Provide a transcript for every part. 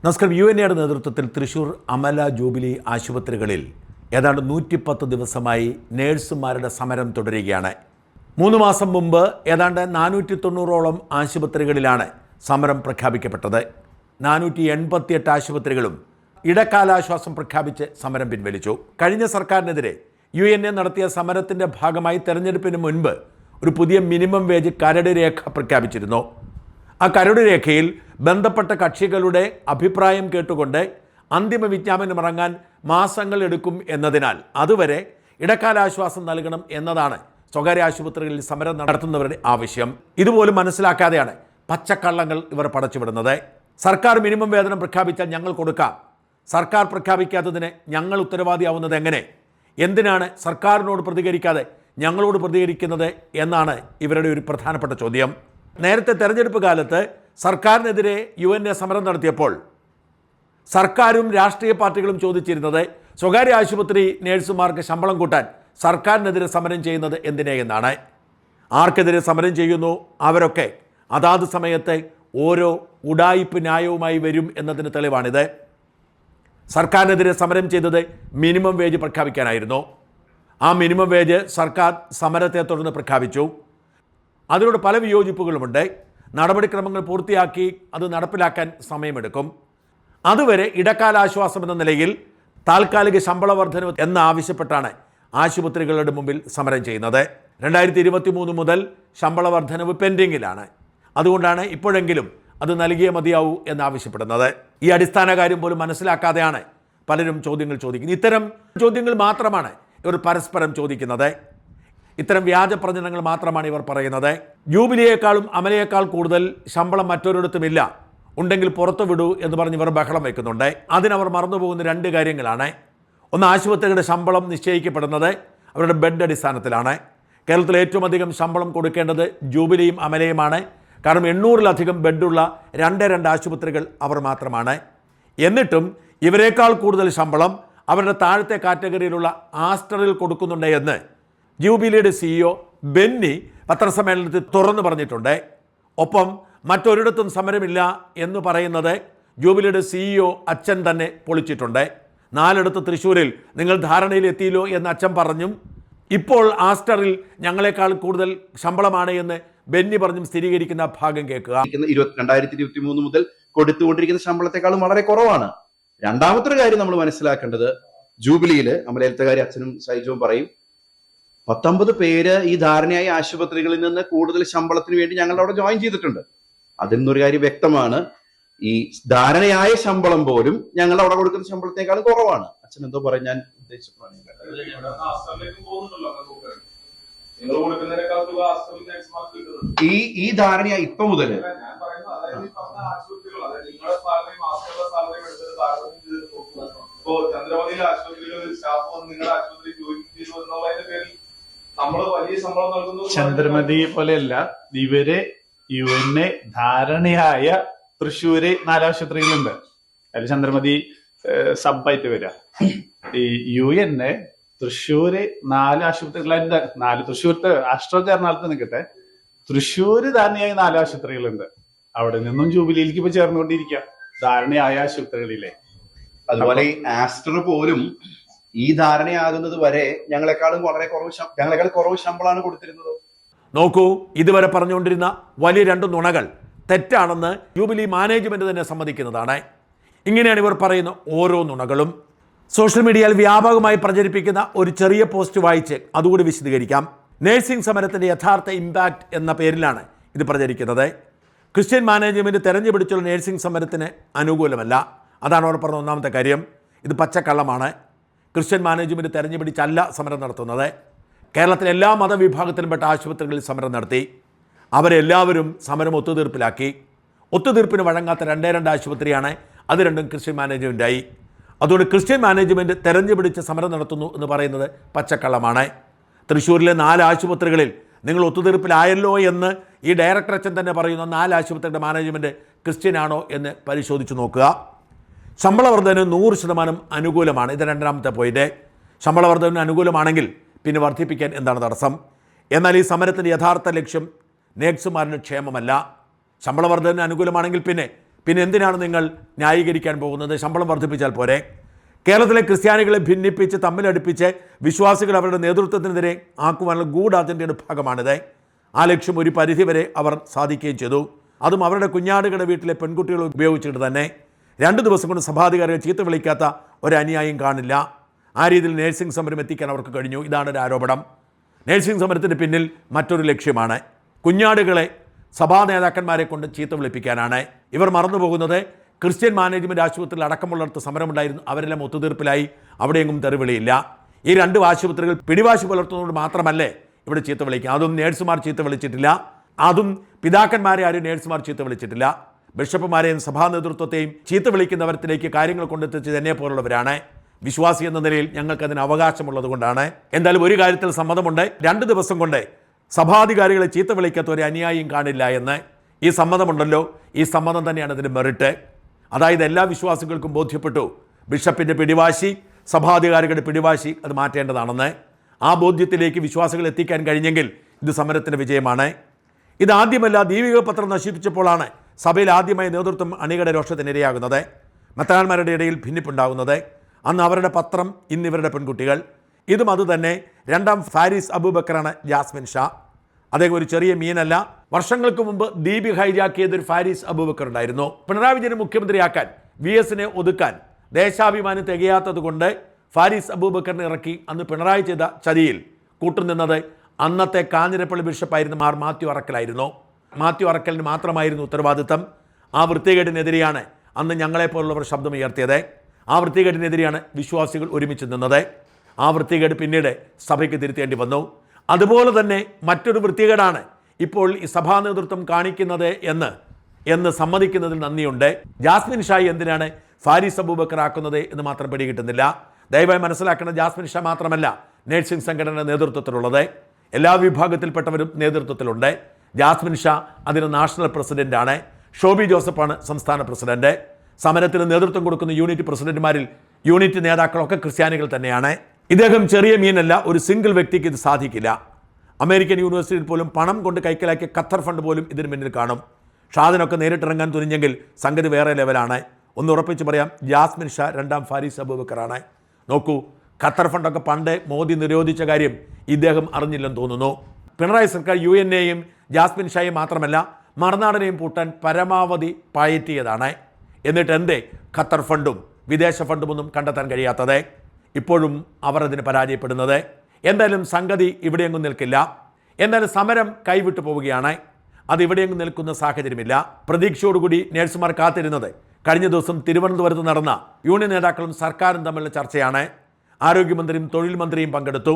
നമസ്കാരം. UNAയുടെ നേതൃത്വത്തിൽ തൃശൂർ അമല ജൂബിലി ആശുപത്രികളിൽ ഏതാണ്ട് 110 ദിവസമായി നേഴ്സുമാരുടെ സമരം തുടരുകയാണ്. 3 മാസം മുമ്പ് ഏതാണ്ട് 490ഓളം ആശുപത്രികളിലാണ് സമരം പ്രഖ്യാപിക്കപ്പെട്ടത്. 488 ആശുപത്രികളും ഇടക്കാലാശ്വാസം പ്രഖ്യാപിച്ച് സമരം പിൻവലിച്ചു. കഴിഞ്ഞ സർക്കാരിനെതിരെ UNA നടത്തിയ സമരത്തിൻ്റെ ഭാഗമായി തെരഞ്ഞെടുപ്പിന് മുൻപ് ഒരു പുതിയ മിനിമം വേജ് കരട് രേഖ പ്രഖ്യാപിച്ചിരുന്നു. ആ കരട് രേഖയിൽ ബന്ധപ്പെട്ട കക്ഷികളുടെ അഭിപ്രായം കേട്ടുകൊണ്ട് അന്തിമ വിജ്ഞാപനം ഇറങ്ങാൻ മാസങ്ങൾ എടുക്കും എന്നതിനാൽ അതുവരെ ഇടക്കാലാശ്വാസം നൽകണം എന്നതാണ് സ്വകാര്യ ആശുപത്രികളിൽ സമരം നടത്തുന്നവരുടെ ആവശ്യം. ഇതുപോലും മനസ്സിലാക്കാതെയാണ് പച്ചക്കള്ളങ്ങൾ ഇവർ പടച്ചുവിടുന്നത്. സർക്കാർ മിനിമം വേതനം പ്രഖ്യാപിച്ചാൽ ഞങ്ങൾ കൊടുക്കാം, സർക്കാർ പ്രഖ്യാപിക്കാത്തതിന് ഞങ്ങൾ ഉത്തരവാദിയാവുന്നത് എങ്ങനെ? എന്തിനാണ് സർക്കാരിനോട് പ്രതികരിക്കാതെ ഞങ്ങളോട് പ്രതികരിക്കുന്നത് എന്നാണ് ഇവരുടെ ഒരു പ്രധാനപ്പെട്ട ചോദ്യം. നേരത്തെ തെരഞ്ഞെടുപ്പ് കാലത്ത് സർക്കാരിനെതിരെ UNA സമരം നടത്തിയപ്പോൾ സർക്കാരും രാഷ്ട്രീയ പാർട്ടികളും ചോദിച്ചിരുന്നത് സ്വകാര്യ ആശുപത്രി നേഴ്സുമാർക്ക് ശമ്പളം കൂട്ടാൻ സർക്കാരിനെതിരെ സമരം ചെയ്യുന്നത് എന്തിനെ എന്നാണ്. ആർക്കെതിരെ സമരം ചെയ്യുന്നു അവരൊക്കെ അതാത് സമയത്ത് ഓരോ ഉഡായിപ്പ് ന്യായവുമായി വരും എന്നതിന് തെളിവാണിത്. സർക്കാരിനെതിരെ സമരം ചെയ്തത് മിനിമം വേജ് പ്രഖ്യാപിക്കാനായിരുന്നു. ആ മിനിമം വേജ് സർക്കാർ സമരത്തെ തുടർന്ന് പ്രഖ്യാപിച്ചു. അതിനോട് പല വിയോജിപ്പുകളുമുണ്ട്. നടപടിക്രമങ്ങൾ പൂർത്തിയാക്കി അത് നടപ്പിലാക്കാൻ സമയമെടുക്കും. അതുവരെ ഇടക്കാലാശ്വാസം എന്ന നിലയിൽ താൽക്കാലിക ശമ്പള വർധന എന്നാവശ്യപ്പെട്ടാണ് ആശുപത്രികളുടെ മുമ്പിൽ സമരം ചെയ്യുന്നത്. 2023 മുതൽ ശമ്പള വർധനവ് പെൻഡിങ്ങിലാണ്. അതുകൊണ്ടാണ് ഇപ്പോഴെങ്കിലും അത് നൽകിയേ മതിയാവൂ എന്നാവശ്യപ്പെടുന്നത്. ഈ അടിസ്ഥാന കാര്യം പോലും മനസ്സിലാക്കാതെയാണ് പലരും ചോദ്യങ്ങൾ ചോദിക്കുന്നത്. ഇത്തരം ചോദ്യങ്ങൾ മാത്രമാണ് ഇവർ പരസ്പരം ചോദിക്കുന്നത്. ഇത്തരം വ്യാജ പ്രചരണങ്ങൾ മാത്രമാണ് ഇവർ പറയുന്നത്. ജൂബിലിയേക്കാളും അമലയേക്കാൾ കൂടുതൽ ശമ്പളം മറ്റൊരിടത്തുമില്ല, ഉണ്ടെങ്കിൽ പുറത്തു വിടൂ എന്ന് പറഞ്ഞ് ഇവർ ബഹളം വയ്ക്കുന്നുണ്ട്. അതിനവർ മറന്നുപോകുന്ന 2 കാര്യങ്ങളാണ്. ഒന്ന്, ആശുപത്രിയുടെ ശമ്പളം നിശ്ചയിക്കപ്പെടുന്നത് അവരുടെ ബെഡ് അടിസ്ഥാനത്തിലാണ്. കേരളത്തിൽ ഏറ്റവും അധികം ശമ്പളം കൊടുക്കേണ്ടത് ജൂബിലിയും അമലയുമാണ്. കാരണം 800-ലധികം ബെഡുള്ള 2 ആശുപത്രികൾ അവർ മാത്രമാണ്. എന്നിട്ടും ഇവരെക്കാൾ കൂടുതൽ ശമ്പളം അവരുടെ താഴത്തെ കാറ്റഗറിയിലുള്ള ആസ്റ്ററിൽ കൊടുക്കുന്നുണ്ട് എന്ന് ജൂബിലിയുടെ CEO ബെന്നി പത്രസമ്മേളനത്തിൽ തുറന്നു പറഞ്ഞിട്ടുണ്ട്. ഒപ്പം മറ്റൊരിടത്തും സമരമില്ല എന്ന് പറയുന്നത് ജൂബിലിയുടെ CEO അച്ഛൻ തന്നെ പൊളിച്ചിട്ടുണ്ട്. 4 തൃശ്ശൂരിൽ നിങ്ങൾ ധാരണയിൽ എത്തിയില്ലോ എന്ന് അച്ഛൻ പറഞ്ഞും ഇപ്പോൾ ആസ്റ്ററിൽ ഞങ്ങളെക്കാൾ കൂടുതൽ ശമ്പളമാണ് എന്ന് ബെന്നി പറഞ്ഞും സ്ഥിരീകരിക്കുന്ന ഭാഗം കേൾക്കുക. 2023 മുതൽ കൊടുത്തുകൊണ്ടിരിക്കുന്ന ശമ്പളത്തെക്കാളും വളരെ കുറവാണ്. രണ്ടാമത്തെ ഒരു കാര്യം നമ്മൾ മനസ്സിലാക്കേണ്ടത്, ജൂബിലിയിൽ അമലയിലത്തെ അച്ഛനും സൈജവും പറയും, 19 പേര് ഈ ധാരണയായ ആശുപത്രികളിൽ നിന്ന് കൂടുതൽ ശമ്പളത്തിന് വേണ്ടി ഞങ്ങളുടെ അവിടെ ജോയിൻ ചെയ്തിട്ടുണ്ട്. അതിൽ നിന്നൊരു കാര്യം വ്യക്തമാണ്, ഈ ധാരണയായ ശമ്പളം പോലും ഞങ്ങൾ അവിടെ കൊടുക്കുന്ന ശമ്പളത്തെക്കാളും കുറവാണ്. അച്ഛൻ എന്തോ പറയാൻ ഞാൻ ഉദ്ദേശിച്ചു. ഈ ധാരണയായി ഇപ്പൊ മുതല് ചന്ദ്രമതിയിലെ ആശുപത്രികളിൽ സ്റ്റാഫ് വന്ന് നിങ്ങളുടെ ആശുപത്രി ജോയിൻ ചെയ്തു എന്നുള്ളതിന്റെ പേരിൽ നമ്മള് വലിയ ശമ്പളം നൽകുന്നു. ചന്ദ്രമതി പോലെയല്ല, ഇവര് UNA ധാരണയായ തൃശ്ശൂര് 4 ആശുപത്രികളുണ്ട്. അതിൽ ചന്ദ്രമതി സബായിട്ട് വരിക. ഈ UNA തൃശ്ശൂര് 4 ആശുപത്രികളുണ്ട്. 4 തൃശ്ശൂരത്തെ ആസ്ട്രോക്ക് എറണാകുളത്ത് നിൽക്കട്ടെ, തൃശ്ശൂര് ധാരണയായ 4 ആശുപത്രികളുണ്ട്. അവിടെ നിന്നും ജൂബിലിയിലേക്ക് ഇപ്പൊ ചേർന്നുകൊണ്ടിരിക്കുക ധാരണയായ ആശുപത്രികളിലെ. അതുപോലെ ഈ ആസ്റ്റർ പോലും ഈ ധാരണയാകുന്നത് വരെ ഞങ്ങളെക്കാൾ കുറവ് ശമ്പളമാണ് കൊടുത്തിരുന്നത്. നോക്കൂ, ഇതുവരെ പറഞ്ഞുകൊണ്ടിരുന്ന വലിയ 2 നുണകൾ തെറ്റാണെന്ന് ജൂബിലി മാനേജ്മെന്റ് തന്നെ സമ്മതിക്കുന്നതാണ്. ഇങ്ങനെയാണ് ഇവർ പറയുന്ന ഓരോ നുണകളും. സോഷ്യൽ മീഡിയയിൽ വ്യാപകമായി പ്രചരിപ്പിക്കുന്ന ഒരു ചെറിയ പോസ്റ്റ് വായിച്ച് അതുകൂടി വിശദീകരിക്കാം. നേഴ്സിംഗ് സമരത്തിൻ്റെ യഥാർത്ഥ ഇമ്പാക്റ്റ് എന്ന പേരിലാണ് ഇത് പ്രചരിക്കുന്നത്. ക്രിസ്ത്യൻ മാനേജ്മെന്റ് തെരഞ്ഞുപിടിച്ചുള്ള നേഴ്സിംഗ് സമരത്തിന് അനുകൂലമല്ല. അതാണ് അവർ പറഞ്ഞ ഒന്നാമത്തെ കാര്യം. ഇത് പച്ചക്കള്ളമാണ്. ക്രിസ്ത്യൻ മാനേജ്മെന്റ് തെരഞ്ഞുപിടിച്ചല്ല സമരം നടത്തുന്നത്. കേരളത്തിലെ എല്ലാ മതവിഭാഗത്തിലുംപ്പെട്ട ആശുപത്രികളിൽ സമരം നടത്തി. അവരെല്ലാവരും സമരം ഒത്തുതീർപ്പിലാക്കി. ഒത്തുതീർപ്പിന് വഴങ്ങാത്ത 2 ആശുപത്രിയാണ്. അത് രണ്ടും ക്രിസ്ത്യൻ മാനേജ്മെൻറ്റായി. അതുകൊണ്ട് ക്രിസ്ത്യൻ മാനേജ്മെൻറ്റ് തെരഞ്ഞുപിടിച്ച് സമരം നടത്തുന്നു എന്ന് പറയുന്നത് പച്ചക്കള്ളമാണ്. തൃശ്ശൂരിലെ 4 ആശുപത്രികളിൽ നിങ്ങൾ ഒത്തുതീർപ്പിലായല്ലോ എന്ന് ഈ ഡയറക്ടർ അച്ഛൻ തന്നെ പറയുന്ന 4 ആശുപത്രിയുടെ മാനേജ്മെൻറ്റ് ക്രിസ്ത്യനാണോ എന്ന് പരിശോധിച്ച് നോക്കുക. ശമ്പള വർധന 100% അനുകൂലമാണ്. ഇത് 2ാമത്തെ പോയിന്റ്. ശമ്പള വർധന അനുകൂലമാണെങ്കിൽ പിന്നെ വർദ്ധിപ്പിക്കാൻ എന്താണ് തടസ്സം? എന്നാൽ ഈ സമരത്തിൻ്റെ യഥാർത്ഥ ലക്ഷ്യം നേഴ്സുമാരുടെ ക്ഷേമമല്ല. ശമ്പള വർധന അനുകൂലമാണെങ്കിൽ പിന്നെ പിന്നെ എന്തിനാണ് നിങ്ങൾ ന്യായീകരിക്കാൻ പോകുന്നത്? ശമ്പളം വർദ്ധിപ്പിച്ചാൽ പോരെ? കേരളത്തിലെ ക്രിസ്ത്യാനികളെ ഭിന്നിപ്പിച്ച് തമ്മിലടുപ്പിച്ച് വിശ്വാസികൾ അവരുടെ നേതൃത്വത്തിനെതിരെ ആക്കുവാനുള്ള ഗൂഢ അജണ്ടയുടെ ഭാഗമാണിത്. ആ ലക്ഷ്യം ഒരു പരിധിവരെ അവർ സാധിക്കുകയും ചെയ്തു. അതും അവരുടെ കുഞ്ഞാടുകളുടെ വീട്ടിലെ പെൺകുട്ടികൾ ഉപയോഗിച്ചിട്ട് തന്നെ. 2 ദിവസം കൊണ്ട് സഭാധികാരികൾ ചീത്ത വിളിക്കാത്ത ഒരു അനുയായും കാണില്ല. ആ രീതിയിൽ നേഴ്സിംഗ് സമരം എത്തിക്കാൻ അവർക്ക് കഴിഞ്ഞു. ഇതാണ് ഒരു ആരോപണം. നേഴ്സിംഗ് സമരത്തിന് പിന്നിൽ മറ്റൊരു ലക്ഷ്യമാണ്. കുഞ്ഞാടുകളെ സഭാ നേതാക്കന്മാരെ കൊണ്ട് ചീത്ത വിളിപ്പിക്കാനാണ്. ഇവർ മറന്നുപോകുന്നത് ക്രിസ്ത്യൻ മാനേജ്മെൻറ്റ് ആശുപത്രിയിൽ അടക്കമുള്ളിടത്ത് സമരമുണ്ടായിരുന്നു. അവരെല്ലാം ഒത്തുതീർപ്പിലായി. അവിടെയെങ്ങും തെറിവിളിയില്ല. ഈ 2 ആശുപത്രികൾ പിടിവാശി പുലർത്തുന്നതുകൊണ്ട് മാത്രമല്ലേ ഇവിടെ ചീത്ത വിളിക്കുക. അതും നേഴ്സുമാർ ചീത്ത വിളിച്ചിട്ടില്ല. അതും പിതാക്കന്മാരെ ആരും നേഴ്സുമാർ ചീത്ത വിളിച്ചിട്ടില്ല. ബിഷപ്പുമാരെയും സഭാ നേതൃത്വത്തെയും ചീത്ത വിളിക്കുന്നവരത്തിലേക്ക് കാര്യങ്ങൾ കൊണ്ടെത്തിച്ചത് എന്നെ പോലുള്ളവരാണ്. വിശ്വാസി എന്ന നിലയിൽ ഞങ്ങൾക്കതിന് അവകാശമുള്ളത് കൊണ്ടാണ്. എന്തായാലും ഒരു കാര്യത്തിൽ സമ്മതമുണ്ട്. 2 ദിവസം കൊണ്ട് സഭാധികാരികളെ ചീത്ത വിളിക്കാത്ത ഒരു അനുയായിയും കാണില്ല എന്ന്. ഈ സമ്മതമുണ്ടല്ലോ, ഈ സമ്മതം തന്നെയാണ് ഇതിൻ്റെ മെറിറ്റ്. അതായത് എല്ലാ വിശ്വാസികൾക്കും ബോധ്യപ്പെട്ടു ബിഷപ്പിൻ്റെ പിടിവാശി, സഭാധികാരികളുടെ പിടിവാശി അത് മാറ്റേണ്ടതാണെന്ന്. ആ ബോധ്യത്തിലേക്ക് വിശ്വാസികൾ എത്തിക്കാൻ കഴിഞ്ഞെങ്കിൽ ഇത് സമരത്തിൻ്റെ വിജയമാണ്. ഇതാദ്യമല്ല, ദീപിക പത്രം നശിപ്പിച്ചപ്പോഴാണ് സഭയിൽ ആദ്യമായി നേതൃത്വം അണികളുടെ രോഷത്തിനിരയാകുന്നത്, മെത്രാന്മാരുടെ ഇടയിൽ ഭിന്നിപ്പുണ്ടാകുന്നത്. അന്ന് അവരുടെ പത്രം, ഇന്നിവരുടെ പെൺകുട്ടികൾ. ഇതും അതുതന്നെ. 2ാം ഫാരിസ് അബൂബക്കറാണ് ജാസ്മിൻ ഷാ. അദ്ദേഹം ഒരു ചെറിയ മീനല്ല. വർഷങ്ങൾക്ക് മുമ്പ് ദീപി ഹൈജാക്കിയത് ഒരു ഫാരിസ് അബൂബക്കർ ഉണ്ടായിരുന്നു. പിണറായി വിജയനെ മുഖ്യമന്ത്രിയാക്കാൻ, VS-നെ ഒതുക്കാൻ ദേശാഭിമാനം തികയാത്തത് കൊണ്ട് ഫാരിസ് അബൂബക്കറിനെ ഇറക്കി അന്ന് പിണറായി ചെയ്ത ചതിയിൽ കൂട്ടുനിന്നത് അന്നത്തെ കാഞ്ഞിരപ്പള്ളി ബിഷപ്പായിരുന്ന മാർ മാത്യു അറക്കലായിരുന്നു. മാത്യു അറക്കലിന് മാത്രമായിരുന്നു ഉത്തരവാദിത്തം. ആ വൃത്തികേടിനെതിരെയാണ് അന്ന് ഞങ്ങളെപ്പോലുള്ളവർ ശബ്ദമുയർത്തിയത്. ആ വൃത്തികേടിനെതിരെയാണ് വിശ്വാസികൾ ഒരുമിച്ച് നിന്നത്. ആ വൃത്തികേട് പിന്നീട് സഭയ്ക്ക് തിരുത്തേണ്ടി വന്നു. അതുപോലെ തന്നെ മറ്റൊരു വൃത്തികേടാണ് ഇപ്പോൾ ഈ സഭാ നേതൃത്വം കാണിക്കുന്നത് എന്ന് സമ്മതിക്കുന്നതിൽ നന്ദിയുണ്ട്. ജാസ്മിൻ ഷായി എന്തിനാണ് ഫാരിസ് അബൂബക്കർ ആക്കുന്നത് എന്ന് മാത്രം പിടികിട്ടുന്നില്ല. ദയവായി മനസ്സിലാക്കുന്ന, ജാസ്മിൻ ഷാ മാത്രമല്ല നേഴ്സിംഗ് സംഘടനയുടെ നേതൃത്വത്തിലുള്ളത്. എല്ലാ വിഭാഗത്തിൽപ്പെട്ടവരും നേതൃത്വത്തിലുണ്ട്. ജാസ്മിൻ ഷാ അതിന് നാഷണൽ പ്രസിഡൻ്റാണ്. ഷോബി ജോസഫാണ് സംസ്ഥാന പ്രസിഡന്റ്. സമരത്തിന് നേതൃത്വം കൊടുക്കുന്ന യൂണിറ്റ് പ്രസിഡന്റുമാരിൽ യൂണിറ്റ് നേതാക്കളൊക്കെ ക്രിസ്ത്യാനികൾ തന്നെയാണ്. ഇദ്ദേഹം ചെറിയ മീനല്ല. ഒരു സിംഗിൾ വ്യക്തിക്ക് ഇത് സാധിക്കില്ല. അമേരിക്കൻ യൂണിവേഴ്സിറ്റിയിൽ പോലും പണം കൊണ്ട് കൈക്കലാക്കിയ ഖത്തർ ഫണ്ട് പോലും ഇതിന് മുന്നിൽ കാണും. ഷാദിനൊക്കെ നേരിട്ടിറങ്ങാൻ തുനിഞ്ഞെങ്കിൽ സംഗതി വേറെ ലെവലാണ്. ഒന്ന് ഉറപ്പിച്ച് പറയാം, ജാസ്മിൻ ഷാ 2ാം ഫാരിസ് അബൂബക്കറാണ്. നോക്കൂ, ഖത്തർ ഫണ്ടൊക്കെ പണ്ട് മോദി നിരോധിച്ച കാര്യം ഇദ്ദേഹം അറിഞ്ഞില്ലെന്ന് തോന്നുന്നു. പിണറായി സർക്കാർ UNA-യും ജാസ്മിൻ ഷായും മാത്രമല്ല മറുനാടനെയും പൂട്ടാൻ പരമാവധി പയറ്റിയതാണ്. എന്നിട്ട് എന്തേ ഖത്തർ ഫണ്ടും വിദേശ ഫണ്ടുമൊന്നും കണ്ടെത്താൻ കഴിയാത്തത്? ഇപ്പോഴും അവർ അതിന് പരാജയപ്പെടുന്നത്. എന്തായാലും സംഗതി ഇവിടെയെങ്ങും നിൽക്കില്ല. എന്തായാലും സമരം കൈവിട്ടു പോവുകയാണ്. അത് ഇവിടെയെങ്ങും നിൽക്കുന്ന സാഹചര്യമില്ല. പ്രതീക്ഷയോടുകൂടി നേഴ്സുമാർ കാത്തിരുന്നത് കഴിഞ്ഞ ദിവസം തിരുവനന്തപുരത്ത് നടന്ന യൂണിയൻ നേതാക്കളും സർക്കാരും തമ്മിലുള്ള ചർച്ചയാണ്. ആരോഗ്യമന്ത്രിയും തൊഴിൽ മന്ത്രിയും പങ്കെടുത്തു.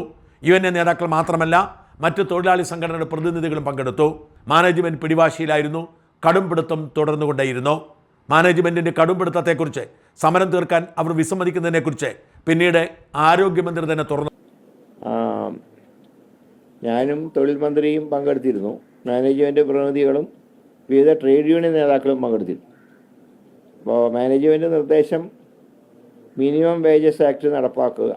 UNA നേതാക്കൾ മാത്രമല്ല, മറ്റ് തൊഴിലാളി സംഘടനയുടെ പ്രതിനിധികളും പങ്കെടുത്തു. മാനേജ്മെൻറ്റ് പിടിവാശിയിലായിരുന്നു. കടുംപിടുത്തം തുടർന്നുകൊണ്ടേയിരുന്നു. മാനേജ്മെൻറ്റിൻ്റെ കടുംപിടുത്തത്തെക്കുറിച്ച്, സമരം തീർക്കാൻ അവർ വിസമ്മതിക്കുന്നതിനെക്കുറിച്ച് പിന്നീട് ആരോഗ്യമന്ത്രി തന്നെ തുറന്നു. ഞാനും തൊഴിൽ മന്ത്രിയും പങ്കെടുത്തിരുന്നു. മാനേജ്മെൻറ്റ് പ്രതിനിധികളും വിവിധ ട്രേഡ് യൂണിയൻ നേതാക്കളും പങ്കെടുത്തിരുന്നു. അപ്പോൾ മാനേജ്മെൻറ്റ് നിർദ്ദേശം മിനിമം വേജസ് ആക്ട് നടപ്പാക്കുക.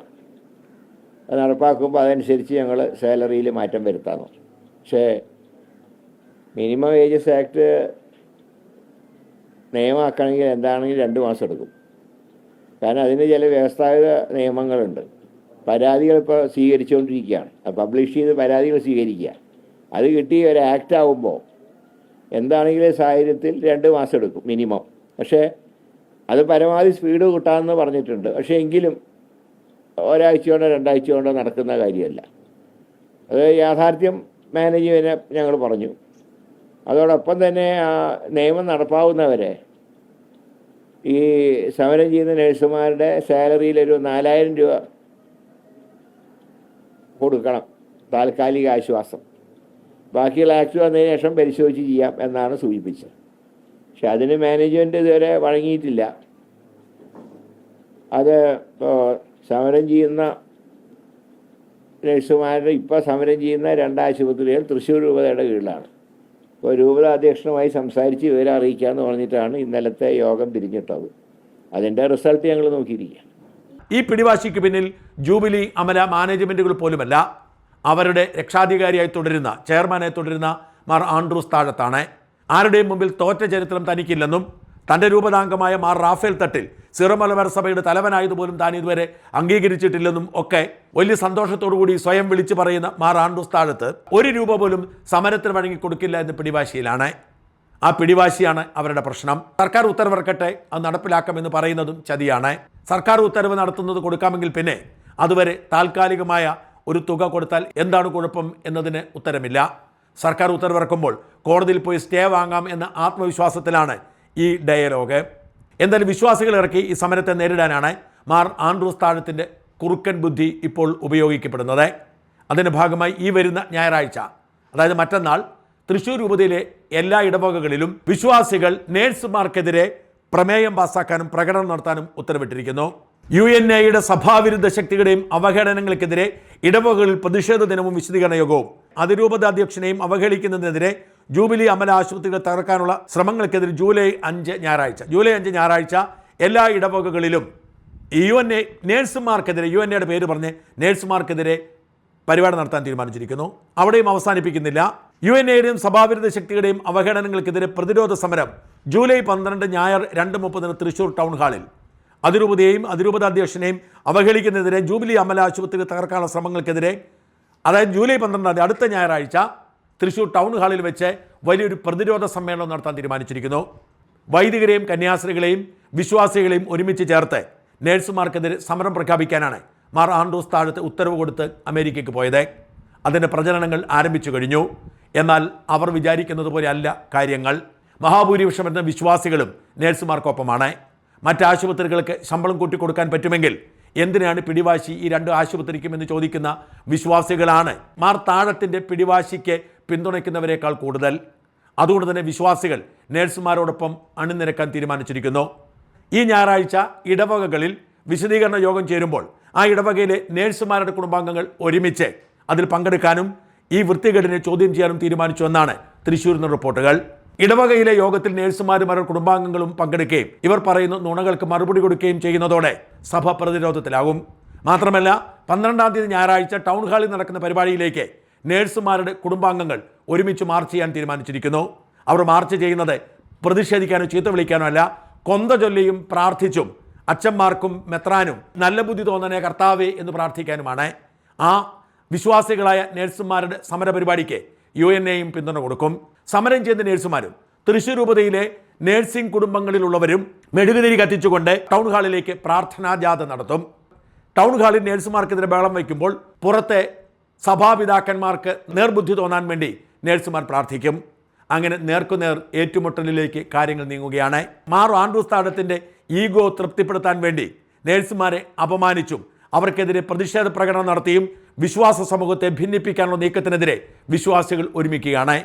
അത് നടപ്പാക്കുമ്പോൾ അതനുസരിച്ച് ഞങ്ങൾ സാലറിയിൽ മാറ്റം വരുത്താമെന്ന് പറഞ്ഞു. പക്ഷേ മിനിമം വേജസ് ആക്ട് നിയമമാക്കണമെങ്കിൽ എന്താണെങ്കിൽ 2 മാസം എടുക്കും. കാരണം അതിന് ചില വ്യവസ്ഥാപിത നിയമങ്ങളുണ്ട്. പരാതികൾ ഇപ്പോൾ സ്വീകരിച്ചുകൊണ്ടിരിക്കുകയാണ്. അത് പബ്ലിഷ് ചെയ്ത് പരാതികൾ സ്വീകരിക്കുക. അത് കിട്ടി ഒരു ആക്ട് ആകുമ്പോൾ എന്താണെങ്കിലും സാഹചര്യത്തിൽ 2 മാസം എടുക്കും മിനിമം. പക്ഷേ അത് പരമാവധി സ്പീഡ് കൂട്ടാമെന്ന് പറഞ്ഞിട്ടുണ്ട്. പക്ഷേ എങ്കിലും ഒരാഴ്ച കൊണ്ടോ 2 ആഴ്ച കൊണ്ടോ നടക്കുന്ന കാര്യമല്ല. അത് യാഥാർത്ഥ്യം മാനേജ്മെൻറ്റിനെ ഞങ്ങൾ പറഞ്ഞു. അതോടൊപ്പം തന്നെ ആ നിയമം നടപ്പാവുന്നവരെ ഈ സമരം ചെയ്യുന്ന നഴ്സുമാരുടെ സാലറിയിലൊരു 4000 രൂപ കൊടുക്കണം, താൽക്കാലിക ആശ്വാസം. ബാക്കിയുള്ള ആക്ട് വന്നതിന് ശേഷം പരിശോധിച്ച് ചെയ്യാം എന്നാണ് സൂചിപ്പിച്ചത്. പക്ഷെ അതിന് മാനേജ്മെൻറ്റ് ഇതുവരെ വഴങ്ങിയിട്ടില്ല. അത് ഇപ്പോൾ സമരം ചെയ്യുന്ന നഴ്സുമാരുടെ ഇപ്പോൾ സമരം ചെയ്യുന്ന 2 ആശുപത്രികൾ തൃശ്ശൂർ രൂപതയുടെ കീഴിലാണ്. അപ്പോൾ രൂപത അധ്യക്ഷനുമായി സംസാരിച്ച് വിവരം അറിയിക്കാമെന്ന് പറഞ്ഞിട്ടാണ് ഇന്നലത്തെ യോഗം തിരിഞ്ഞിട്ടത്. അതിൻ്റെ റിസൾട്ട് ഞങ്ങൾ നോക്കിയിരിക്കുക. ഈ പിടിവാശിക്ക് പിന്നിൽ ജൂബിലി അമല മാനേജ്മെൻറ്റുകൾ പോലുമല്ല, അവരുടെ രക്ഷാധികാരിയായി തുടരുന്ന, ചെയർമാനായി തുടരുന്ന മാർ ആൻഡ്രൂസ് താഴത്താണ്. ആരുടെയും മുമ്പിൽ തോറ്റ ചരിത്രം തനിക്കില്ലെന്നും തൻ്റെ രൂപതാംഗമായ മാർ റാഫേൽ തട്ടിൽ സിറോ മലബാർ സഭയുടെ തലവനായതുപോലും താൻ ഇതുവരെ അംഗീകരിച്ചിട്ടില്ലെന്നും ഒക്കെ വലിയ സന്തോഷത്തോടുകൂടി സ്വയം വിളിച്ചു പറയുന്ന മാർ ആൻഡ്രൂസ് താഴത്ത് ഒരു രൂപ പോലും സമരത്തിന് വഴങ്ങി കൊടുക്കില്ല എന്ന പിടിവാശിയിലാണ്. ആ പിടിവാശിയാണ് അവരുടെ പ്രശ്നം. സർക്കാർ ഉത്തരവിറക്കട്ടെ, അത് നടപ്പിലാക്കാമെന്ന് പറയുന്നതും ചതിയാണ്. സർക്കാർ ഉത്തരവ് നടത്തുന്നത് കൊടുക്കാമെങ്കിൽ പിന്നെ അതുവരെ താൽക്കാലികമായ ഒരു തുക കൊടുത്താൽ എന്താണ് കുഴപ്പം എന്നതിന് ഉത്തരമില്ല. സർക്കാർ ഉത്തരവിറക്കുമ്പോൾ കോടതിയിൽ പോയി സ്റ്റേ വാങ്ങാം എന്ന ആത്മവിശ്വാസത്തിലാണ് ഈ ഡയലോഗ്. എന്തായാലും വിശ്വാസികൾ ഇറക്കി ഈ സമരത്തെ നേരിടാനാണ് മാർ ആൻഡ്രൂസ് താഴത്തിൻ്റെ കുറുക്കൻ ബുദ്ധി ഇപ്പോൾ ഉപയോഗിക്കപ്പെടുന്നത്. അതിൻ്റെ ഭാഗമായി ഈ വരുന്ന ഞായറാഴ്ച, അതായത് മറ്റന്നാൾ, തൃശ്ശൂർ രൂപതയിലെ എല്ലാ ഇടവകകളിലും വിശ്വാസികൾ നേഴ്സുമാർക്കെതിരെ പ്രമേയം പാസാക്കാനും പ്രകടനം നടത്താനും ഉത്തരവിട്ടിരിക്കുന്നു. UNAയുടെ സഭാവിരുദ്ധ ശക്തികളുടെയും അവഹേളനങ്ങൾക്കെതിരെ ഇടവകകളിൽ പ്രതിഷേധ ദിനവും വിശദീകരണ യോഗവും, അതിരൂപത അധ്യക്ഷനെയും അവഹേളിക്കുന്നതിനെതിരെ ജൂബിലി അമല ആശുപത്രികൾ തകർക്കാനുള്ള ശ്രമങ്ങൾക്കെതിരെ ജൂലൈ 5 ഞായറാഴ്ച എല്ലാ ഇടവകകളിലും UNA നേഴ്സുമാർക്കെതിരെ, UNAയുടെ പേര് പറഞ്ഞ് നേഴ്സുമാർക്കെതിരെ പരിപാടി നടത്താൻ തീരുമാനിച്ചിരിക്കുന്നു. അവിടെയും അവസാനിപ്പിക്കുന്നില്ല. UNAയുടെയും സഭാവിരുദ്ധ ശക്തികളുടെയും അവഹേളനങ്ങൾക്കെതിരെ പ്രതിരോധ സമരം ജൂലൈ 12 ഞായർ 2:30 തൃശ്ശൂർ ടൗൺ ഹാളിൽ. അതിരൂപതയെയും അതിരൂപത അധ്യക്ഷനെയും അവഹേളിക്കുന്നതിനെതിരെ ജൂബിലി അമല ആശുപത്രികൾ തകർക്കാനുള്ള ശ്രമങ്ങൾക്കെതിരെ, അതായത് ജൂലൈ 12 അടുത്ത ഞായറാഴ്ച തൃശ്ശൂർ ടൗൺ ഹാളിൽ വെച്ച് വലിയൊരു പ്രതിരോധ സമ്മേളനം നടത്താൻ തീരുമാനിച്ചിരിക്കുന്നു. വൈദികരെയും കന്യാസ്ത്രീകളെയും വിശ്വാസികളെയും ഒരുമിച്ച് ചേർത്ത് നേഴ്സുമാർക്കെതിരെ സമരം പ്രഖ്യാപിക്കാനാണ് മാർ ആൻഡ്രൂസ് താഴത്ത് ഉത്തരവ് കൊടുത്ത് അമേരിക്കയ്ക്ക് പോയത്. അതിൻ്റെ പ്രചരണങ്ങൾ ആരംഭിച്ചു കഴിഞ്ഞു. എന്നാൽ അവർ വിചാരിക്കുന്നത് പോലെ അല്ല കാര്യങ്ങൾ. മഹാഭൂരിപക്ഷം എന്ന വിശ്വാസികളും നേഴ്സുമാർക്കൊപ്പമാണ്. മറ്റ് ആശുപത്രികൾക്ക് ശമ്പളം കൂട്ടിക്കൊടുക്കാൻ പറ്റുമെങ്കിൽ എന്തിനാണ് പിടിവാശി ഈ രണ്ട് ആശുപത്രിക്കും എന്ന് ചോദിക്കുന്ന വിശ്വാസികളാണ് മാർ താഴത്തിൻ്റെ പിടിവാശിക്ക് പിന്തുണയ്ക്കുന്നവരെക്കാൾ കൂടുതൽ. അതുകൊണ്ട് തന്നെ വിശ്വാസികൾ നേഴ്സുമാരോടൊപ്പം അണിനിരക്കാൻ തീരുമാനിച്ചിരിക്കുന്നു. ഈ ഞായറാഴ്ച ഇടവകകളിൽ വിശദീകരണ യോഗം ചേരുമ്പോൾ ആ ഇടവകയിലെ നേഴ്സുമാരുടെ കുടുംബാംഗങ്ങൾ ഒരുമിച്ച് അതിൽ പങ്കെടുക്കാനും ഈ വൃത്തികേടിനെ ചോദ്യം ചെയ്യാനും തീരുമാനിച്ചു എന്നാണ് തൃശ്ശൂരിൽ നിന്ന് റിപ്പോർട്ടുകൾ. ഇടവകയിലെ യോഗത്തിൽ നേഴ്സുമാരും അവരുടെ കുടുംബാംഗങ്ങളും പങ്കെടുക്കുകയും ഇവർ പറയുന്ന നുണകൾക്ക് മറുപടി കൊടുക്കുകയും ചെയ്യുന്നതോടെ സഭ പ്രതിരോധത്തിലാകും. മാത്രമല്ല 12-ാം തീയതി ഞായറാഴ്ച ടൗൺ ഹാളിൽ നടക്കുന്ന പരിപാടിയിലേക്ക് നേഴ്സുമാരുടെ കുടുംബാംഗങ്ങൾ ഒരുമിച്ച് മാർച്ച് ചെയ്യാൻ തീരുമാനിച്ചിരിക്കുന്നു. അവർ മാർച്ച് ചെയ്യുന്നത് പ്രതിഷേധിക്കാനോ ചീത്ത വിളിക്കാനോ അല്ല, കൊന്ത ചൊല്ലിയും പ്രാർത്ഥിച്ചും അച്ഛന്മാർക്കും മെത്രാനും നല്ല ബുദ്ധി തോന്നണേ കർത്താവേ എന്ന് പ്രാർത്ഥിക്കാനുമാണ്. ആ വിശ്വാസികളായ നേഴ്സുമാരുടെ സമരപരിപാടിക്ക് UNAയും പിന്തുണ കൊടുക്കും. സമരം ചെയ്യുന്ന നേഴ്സുമാരും തൃശ്ശൂർ രൂപതയിലെ നേഴ്സിംഗ് കുടുംബങ്ങളിലുള്ളവരും മെഴുകുതിരി കത്തിച്ചുകൊണ്ട് ടൗൺ ഹാളിലേക്ക് പ്രാർത്ഥനാ ജാഥ നടത്തും. ടൗൺ ഹാളിൽ നേഴ്സുമാർക്കെതിരെ ബഹളം വയ്ക്കുമ്പോൾ പുറത്തെ സഭാപിതാക്കന്മാർക്ക് നേർബുദ്ധി തോന്നാൻ വേണ്ടി നേഴ്സുമാർ പ്രാർത്ഥിക്കും. അങ്ങനെ നേർക്കുനേർ ഏറ്റുമുട്ടലിലേക്ക് കാര്യങ്ങൾ നീങ്ങുകയാണ്. മാർ ആൻഡ്രൂസ് താഴത്തിൻ്റെ ഈഗോ തൃപ്തിപ്പെടുത്താൻ വേണ്ടി നേഴ്സുമാരെ അപമാനിച്ചും അവർക്കെതിരെ പ്രതിഷേധ പ്രകടനം നടത്തിയും വിശ്വാസ സമൂഹത്തെ ഭിന്നിപ്പിക്കാനുള്ള നീക്കത്തിനെതിരെ വിശ്വാസികൾ ഒരുമിക്കുകയാണ്.